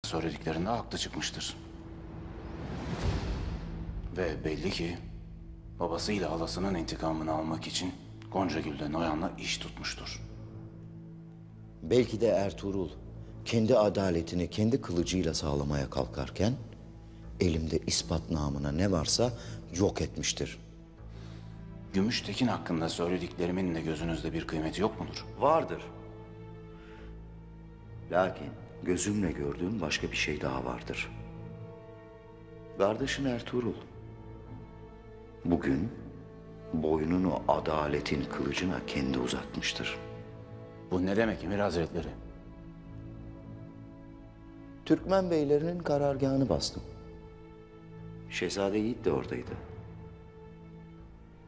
söylediklerinde haklı çıkmıştır. Ve belli ki babasıyla halasının intikamını almak için Goncagül'de Noyan'la iş tutmuştur. Belki de Ertuğrul kendi adaletini kendi kılıcıyla sağlamaya kalkarken elimde ispat namına ne varsa yok etmiştir. Gümüştekin hakkında söylediklerimin de gözünüzde bir kıymeti yok mudur? Vardır. Lakin gözümle gördüğüm başka bir şey daha vardır. Kardeşin Ertuğrul bugün boynunu adaletin kılıcına kendi uzatmıştır. Bu ne demek Emir Hazretleri? Türkmen beylerinin karargahını bastım. Şehzade Yiğit de oradaydı.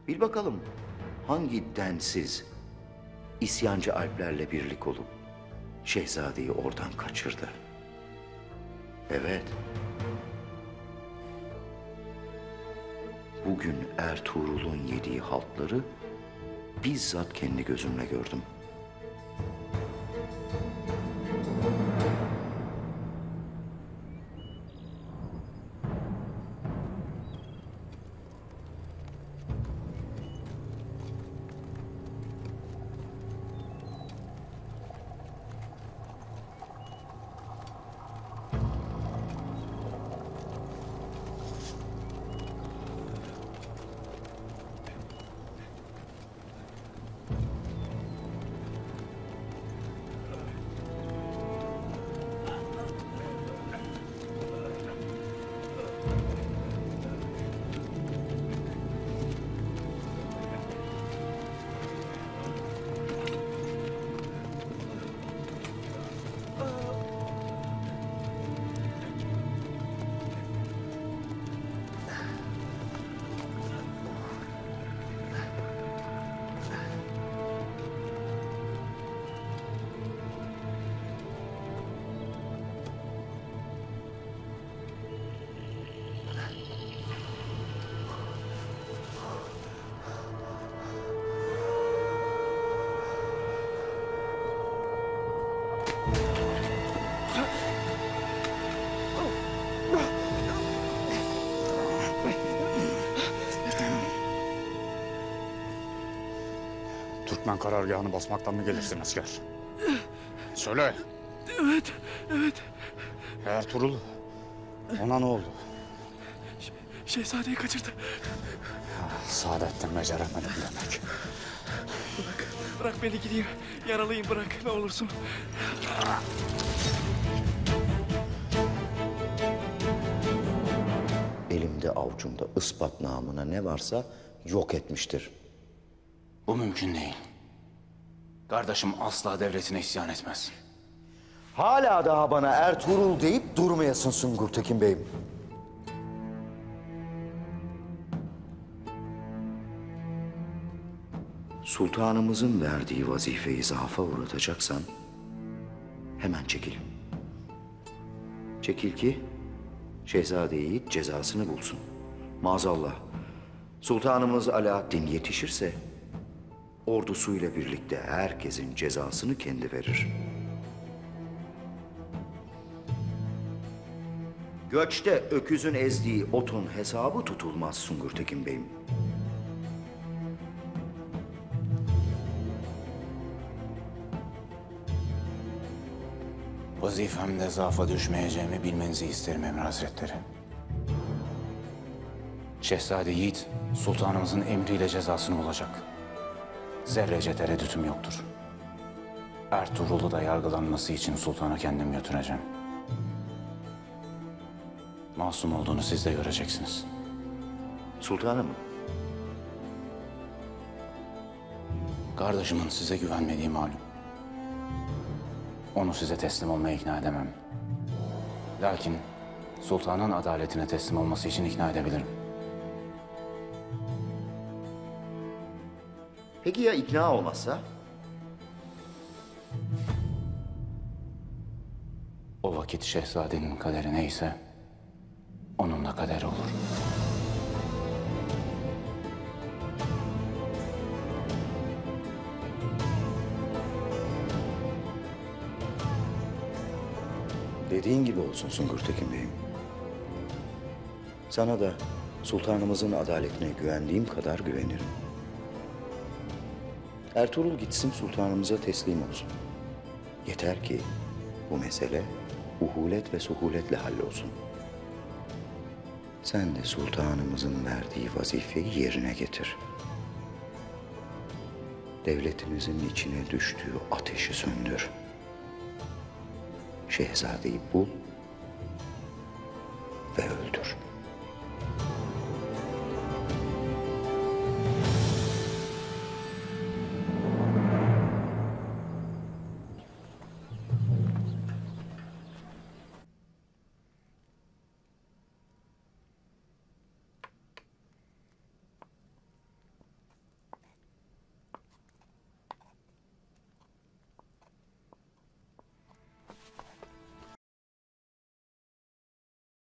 Bil bakalım hangi densiz, isyancı Alplerle birlik olup şehzadeyi oradan kaçırdı. Evet. Bugün Ertuğrul'un yediği haltları bizzat kendi gözümle gördüm. Türkmen karargahını basmaktan mı gelirsin asker? Söyle. Evet, evet. Ertuğrul, ona ne oldu? Şehzadeyi kaçırdı. Saadettin beceremedim demek. Bırak beni gideyim. Yaralıyım, bırak ne olursun. Elimde avucumda ispat namına ne varsa yok etmiştir. Bu mümkün değil. Kardeşim asla devletine isyan etmez. Hala daha bana Ertuğrul deyip durmayasın Sungur Tekin Bey'im. Sultanımızın verdiği vazifeyi zaafa uğratacaksan hemen çekil. Çekil ki Şehzade Yiğit cezasını bulsun. Maazallah Sultanımız Alaaddin yetişirse ordusuyla birlikte herkesin cezasını kendi verir. Göçte öküzün ezdiği otun hesabı tutulmaz Sungur Tekin Bey'im. Vazifemde zaafa düşmeyeceğimi bilmenizi isterim Emir Hazretleri. Şehzade Yiğit, sultanımızın emriyle cezasını bulacak. Zerrece tereddütüm yoktur. Ertuğrul'u da yargılanması için sultana kendim götüreceğim. Masum olduğunu siz de göreceksiniz. Sultanım. Kardeşimin size güvenmediği malum. Onu size teslim olmaya ikna edemem. Lakin sultanın adaletine teslim olması için ikna edebilirim. Peki ya ikna olmazsa? O vakit şehzadenin kaderi neyse onun da kaderi olur. Dediğin gibi olsun Sungurtekin Bey'im. Sana da sultanımızın adaletine güvendiğim kadar güvenirim. Ertuğrul gitsin sultanımıza teslim olsun. Yeter ki bu mesele uhulet ve suhuletle hallolsun. Sen de sultanımızın verdiği vazifeyi yerine getir. Devletimizin içine düştüğü ateşi söndür. Şehzadeyi bul ve öldür.